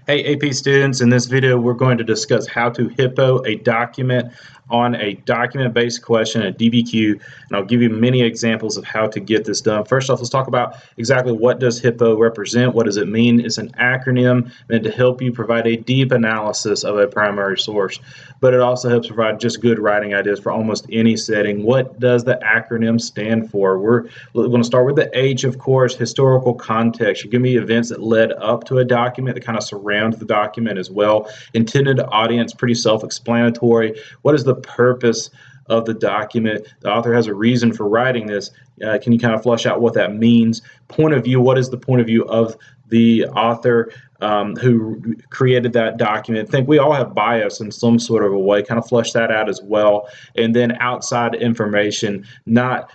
Hey AP students, in this video we're going to discuss how to hippo a document on a document-based question, a DBQ, and I'll give you many examples of how to get this done. First off, let's talk about exactly what does hippo represent, what does it mean. It's an acronym meant to help you provide a deep analysis of a primary source, but it also helps provide just good writing ideas for almost any setting. What does the acronym stand for? We're going to start with the H, of course, historical context. You give me events that led up to a document that kind of surround the document as well. Intended audience, pretty self-explanatory. What is the purpose of the document? The author has a reason for writing this. Can you kind of flesh out what that means? Point of view, what is the point of view of the author who created that document? I think we all have bias in some sort of a way, kind of flesh that out as well. And then outside information, not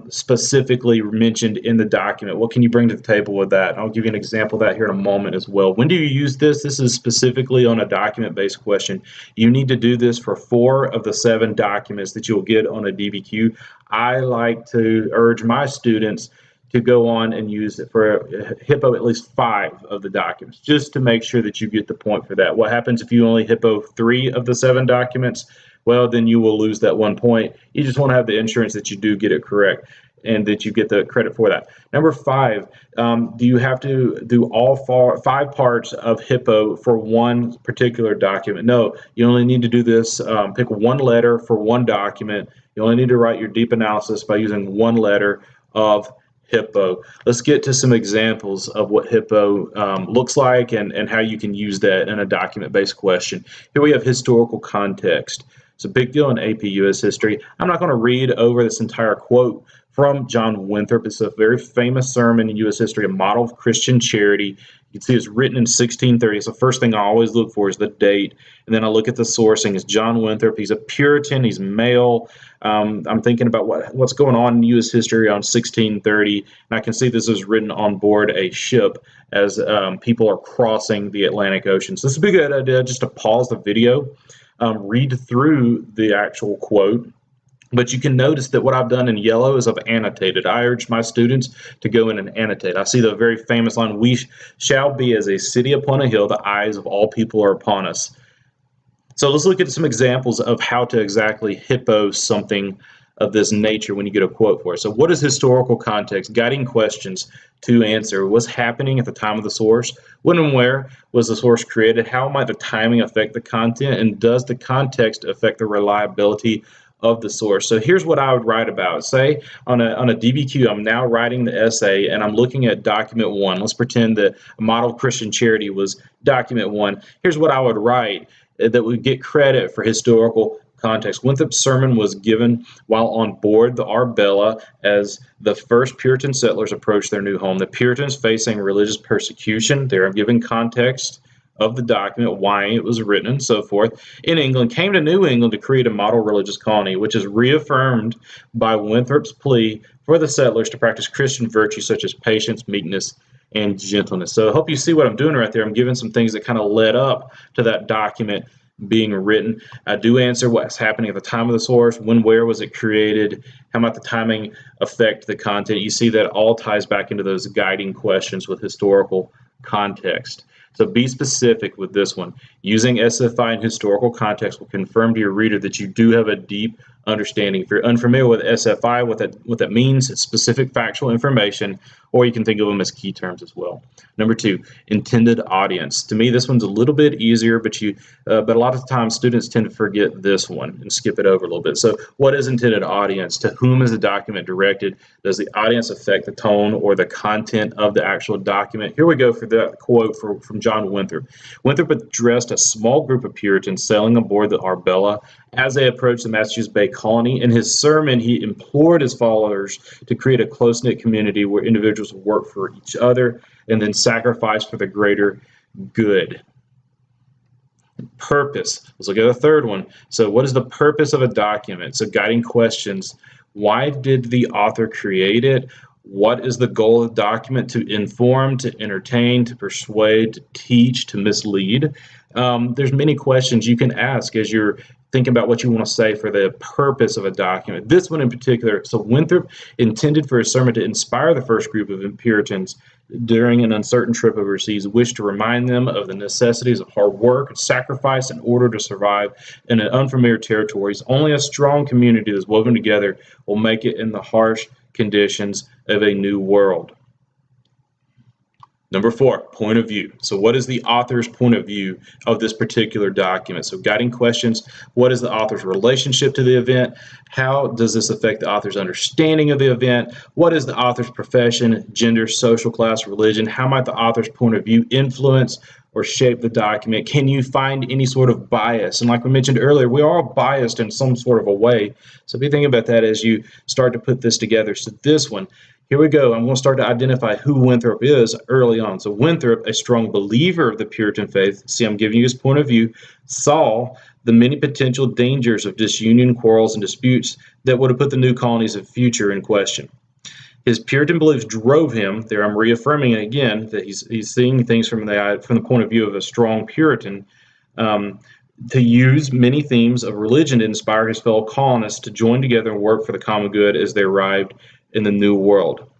specifically mentioned in the document. What can you bring to the table with that? I'll give you an example of that here in a moment as well. When do you use this? This is specifically on a document-based question. You need to do this for 4 of the 7 documents that you'll get on a DBQ. I like to urge my students to go on and use it for hippo at least 5 of the documents, just to make sure that you get the point for that. What happens if you only hippo 3 of the 7 documents? Well, then you will lose that 1 point. You just want to have the insurance that you do get it correct and that you get the credit for that. Number 5, do you have to do all 5 parts of hippo for one particular document? No, you only need to do this, pick 1 letter for 1 document. You only need to write your deep analysis by using 1 letter of hippo. Let's get to some examples of what hippo looks like and how you can use that in a document-based question. Here we have historical context. It's a big deal in AP US history. I'm not going to read over this entire quote from John Winthrop. It's a very famous sermon in US history, a model of Christian charity. You can see it's written in 1630. So the first thing I always look for is the date. And then I look at the sourcing. It's John Winthrop. He's a Puritan. He's male. I'm thinking about what's going on in US history on 1630. And I can see this is written on board a ship as people are crossing the Atlantic Ocean. So this would be a good idea just to pause the video, read through the actual quote. But you can notice that what I've done in yellow is I've annotated. I urge my students to go in and annotate. I see the very famous line, "We shall be as a city upon a hill, the eyes of all people are upon us." So let's look at some examples of how to exactly hippo something of this nature when you get a quote for it. So what is historical context? Guiding questions to answer. What's happening at the time of the source? When and where was the source created? How might the timing affect the content? And does the context affect the reliability of the source? So here's what I would write about. Say on a DBQ, I'm now writing the essay and I'm looking at document 1. Let's pretend that a model of Christian charity was document 1. Here's what I would write that would get credit for historical context. Winthrop's sermon was given while on board the Arbella as the first Puritan settlers approached their new home. The Puritans facing religious persecution, they're giving context of the document, why it was written, and so forth, in England, came to New England to create a model religious colony, which is reaffirmed by Winthrop's plea for the settlers to practice Christian virtues such as patience, meekness, and gentleness. So I hope you see what I'm doing right there. I'm giving some things that kind of led up to that document being written. I do answer what's happening at the time of the source, when, where was it created, how might the timing affect the content. You see that all ties back into those guiding questions with historical context. So be specific with this one. Using SFI and historical context will confirm to your reader that you do have a deep understanding. If you're unfamiliar with SFI, what that means, it's specific factual information, or you can think of them as key terms as well. Number 2, intended audience. To me, this one's a little bit easier, but a lot of times students tend to forget this one and skip it over a little bit. So what is intended audience? To whom is the document directed? Does the audience affect the tone or the content of the actual document? Here we go for that quote from John Winthrop. Winthrop addressed a small group of Puritans sailing aboard the Arbella as they approached the Massachusetts Bay Colony. In his sermon, he implored his followers to create a close-knit community where individuals would work for each other and then sacrifice for the greater good. Purpose. Let's look at the third one. So what is the purpose of a document? So guiding questions. Why did the author create it? What is the goal of the document? To inform, to entertain, to persuade, to teach, to mislead. There's many questions you can ask as you're thinking about what you want to say for the purpose of a document. This one in particular, so Winthrop intended for his sermon to inspire the first group of Puritans during an uncertain trip overseas, wished to remind them of the necessities of hard work and sacrifice in order to survive in an unfamiliar territories. Only a strong community that's woven together will make it in the harsh conditions of a new world. Number 4, point of view. So what is the author's point of view of this particular document? So guiding questions, what is the author's relationship to the event? How does this affect the author's understanding of the event? What is the author's profession, gender, social class, religion? How might the author's point of view influence or shape the document? Can you find any sort of bias? And like we mentioned earlier, we are all biased in some sort of a way. So be thinking about that as you start to put this together. So this one, here we go. I'm going to start to identify who Winthrop is early on. So Winthrop, a strong believer of the Puritan faith, see, I'm giving you his point of view, saw the many potential dangers of disunion, quarrels, and disputes that would have put the new colonies of future in question. His Puritan beliefs drove him, there I'm reaffirming it again, that he's seeing things from the point of view of a strong Puritan, to use many themes of religion to inspire his fellow colonists to join together and work for the common good as they arrived in the New World.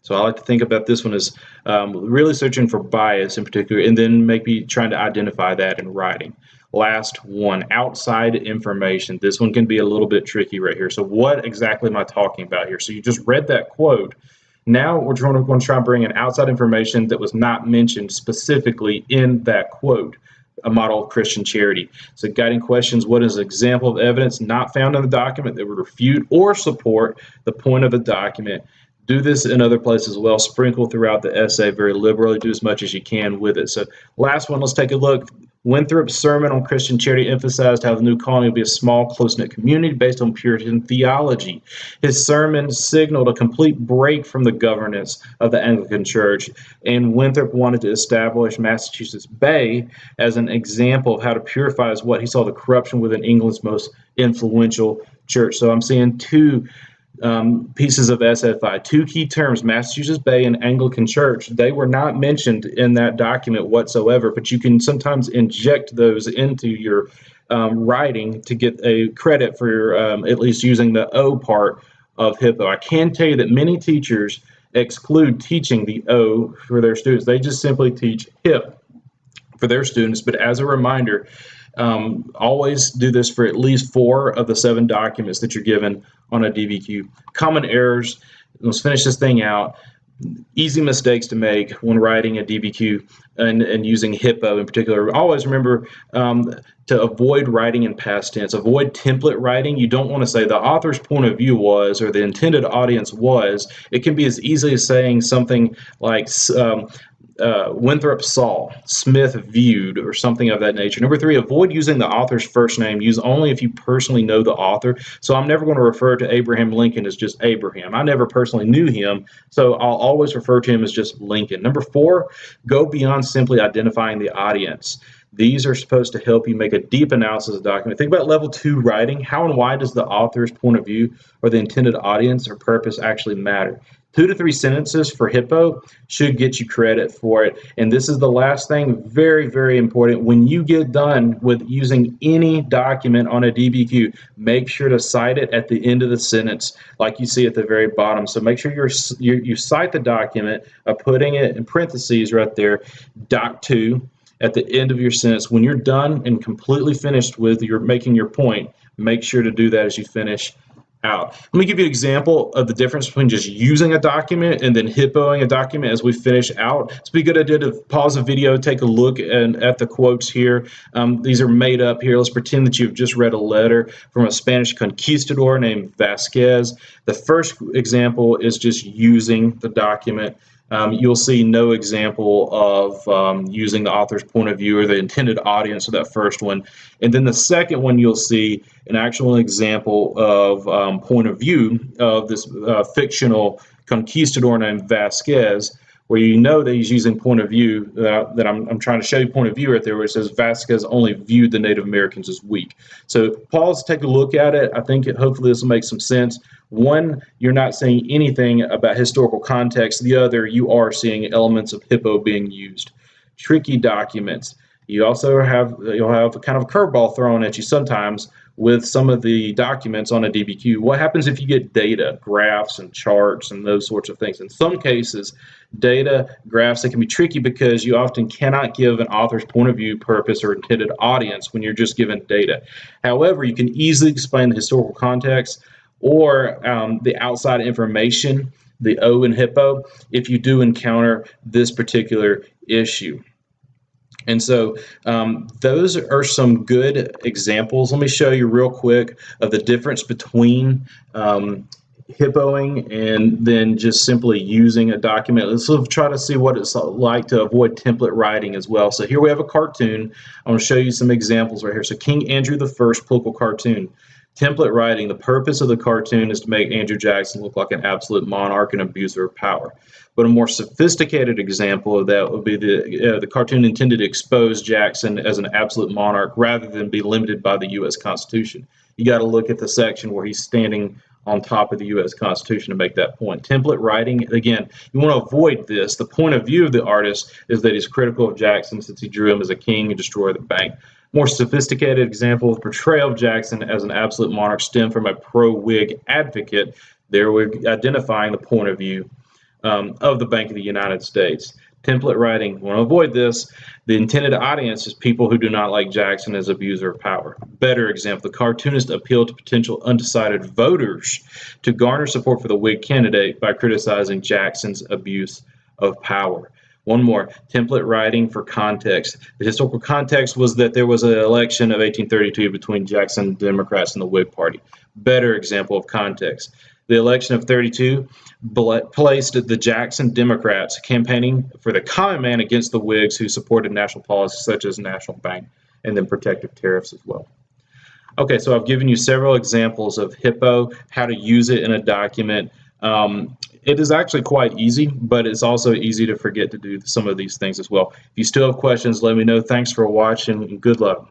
So I like to think about this one as really searching for bias in particular, and then maybe trying to identify that in writing. Last one, outside information. This one can be a little bit tricky right here. So what exactly am I talking about here? So you just read that quote. Now we're going to try and bring in outside information that was not mentioned specifically in that quote. A model of Christian charity. So guiding questions, what is an example of evidence not found in the document that would refute or support the point of the document? Do this in other places as well. Sprinkle throughout the essay very liberally. Do as much as you can with it. So last one, let's take a look. Winthrop's sermon on Christian charity emphasized how the new colony would be a small, close-knit community based on Puritan theology. His sermon signaled a complete break from the governance of the Anglican Church, and Winthrop wanted to establish Massachusetts Bay as an example of how to purify as what he saw the corruption within England's most influential church. So I'm seeing two pieces of SFI, two key terms, Massachusetts Bay and Anglican Church. They were not mentioned in that document whatsoever, but you can sometimes inject those into your writing to get a credit for your, at least using the O part of HIPPO. I can tell you that many teachers exclude teaching the O for their students. They just simply teach HIP for their students, but as a reminder, always do this for at least 4 of the 7 documents that you're given on a DBQ. Common errors, let's finish this thing out. Easy mistakes to make when writing a DBQ and using HIPPO in particular. Always remember to avoid writing in past tense. Avoid template writing. You don't want to say the author's point of view was or the intended audience was. It can be as easy as saying something like Winthrop saw, Smith viewed, or something of that nature. Number 3, avoid using the author's first name. Use only if you personally know the author. So I'm never going to refer to Abraham Lincoln as just Abraham. I never personally knew him, so I'll always refer to him as just Lincoln. Number 4, go beyond simply identifying the audience. These are supposed to help you make a deep analysis of the document. Think about level 2 writing. How and why does the author's point of view or the intended audience or purpose actually matter? 2 to 3 sentences for HIPPO should get you credit for it. And this is the last thing, very, very important. When you get done with using any document on a DBQ, make sure to cite it at the end of the sentence, like you see at the very bottom. So make sure you cite the document, putting it in parentheses right there, Doc 2, at the end of your sentence. When you're done and completely finished with making your point, make sure to do that as you finish out. Let me give you an example of the difference between just using a document and then HIPPOing a document as we finish out. It's a good idea to pause the video, take a look at the quotes here. These are made up here. Let's pretend that you've just read a letter from a Spanish conquistador named Vasquez. The first example is just using the document. You'll see no example of using the author's point of view or the intended audience of that first one. And then the second one, you'll see an actual example of point of view of this fictional conquistador named Vasquez, where you know that he's using point of view, that I'm trying to show you point of view right there, where it says Vasquez only viewed the Native Americans as weak. So pause, take a look at it. I think hopefully this will make some sense. One, you're not saying anything about historical context. The other, you are seeing elements of HIPPO being used. Tricky documents. You'll have kind of a curveball thrown at you sometimes with some of the documents on a DBQ. What happens if you get data, graphs and charts and those sorts of things? In some cases, data, graphs, they can be tricky because you often cannot give an author's point of view, purpose, or intended audience when you're just given data. However, you can easily explain the historical context or the outside information, the O in HIPPO, if you do encounter this particular issue. And so those are some good examples. Let me show you real quick of the difference between hippoing and then just simply using a document. Let's sort of try to see what it's like to avoid template writing as well. So here we have a cartoon. I'm going to show you some examples right here. So King Andrew I political cartoon. Template writing, the purpose of the cartoon is to make Andrew Jackson look like an absolute monarch and abuser of power. But a more sophisticated example of that would be the cartoon intended to expose Jackson as an absolute monarch rather than be limited by the U.S. Constitution. You got to look at the section where he's standing on top of the U.S. Constitution to make that point. Template writing, again, you want to avoid this. The point of view of the artist is that he's critical of Jackson since he drew him as a king and destroyed the bank. More sophisticated example of portrayal of Jackson as an absolute monarch stemmed from a pro-Whig advocate. There we're identifying the point of view of the Bank of the United States. Template writing, want to avoid this. The intended audience is people who do not like Jackson as abuser of power. Better example, the cartoonist appealed to potential undecided voters to garner support for the Whig candidate by criticizing Jackson's abuse of power. One more, template writing for context. The historical context was that there was an election of 1832 between Jackson Democrats and the Whig Party. Better example of context. The election of 32 placed the Jackson Democrats campaigning for the common man against the Whigs who supported national policies such as national bank and then protective tariffs as well. Okay, so I've given you several examples of HIPPO, how to use it in a document. It is actually quite easy, but it's also easy to forget to do some of these things as well. If you still have questions, let me know. Thanks for watching and good luck.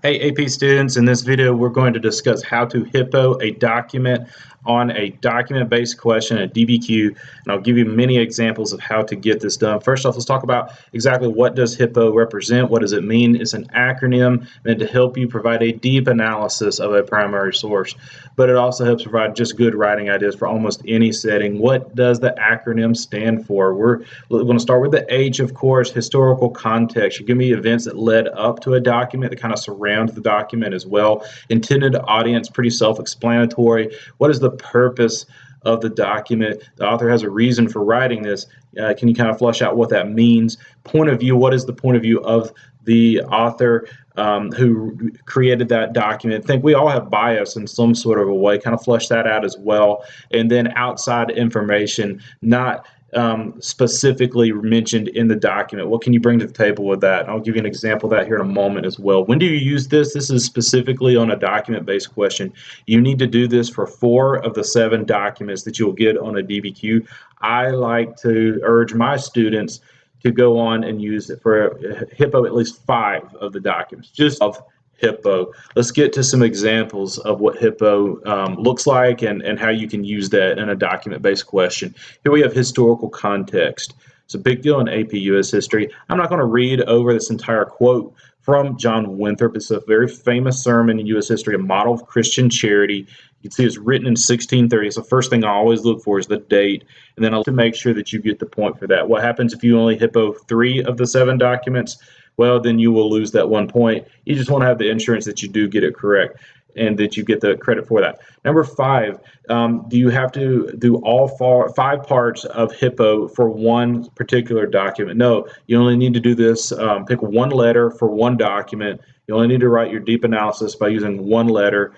Hey AP students, in this video we're going to discuss how to HIPPO a document on a document-based question, a DBQ, and I'll give you many examples of how to get this done. First off, let's talk about exactly what does HIPPO represent, what does it mean. It's an acronym meant to help you provide a deep analysis of a primary source, but it also helps provide just good writing ideas for almost any setting. What does the acronym stand for? We're going to start with the H, of course, historical context. You give me events that led up to a document that kind of surround the document as well. Intended audience, pretty self-explanatory. What is the purpose of the document? The author has a reason for writing this. Can you kind of flesh out what that means? Point of view, what is the point of view of the author who created that document? I think we all have bias in some sort of a way, kind of flesh that out as well. And then outside information, not specifically mentioned in the document. What can you bring to the table with that? And I'll give you an example of that here in a moment as well. When do you use this? This is specifically on a document-based question. You need to do this for 4 of the 7 documents that you'll get on a DBQ. I like to urge my students to go on and use it for HIPPO at least 5 of the documents, just of HIPPO. Let's get to some examples of what HIPPO looks like and how you can use that in a document-based question. Here we have historical context. It's a big deal in AP US history. I'm not going to read over this entire quote from John Winthrop. It's a very famous sermon in US history, a model of Christian charity. You can see it's written in 1630. So the first thing I always look for is the date, and then I'll to make sure that you get the point for that. What happens if you only HIPPO 3 of the 7 documents? Well, then you will lose that 1 point. You just want to have the insurance that you do get it correct and that you get the credit for that. Number 5, do you have to do all 5 parts of HIPPO for one particular document? No, you only need to do this, pick one letter for one document. You only need to write your deep analysis by using one letter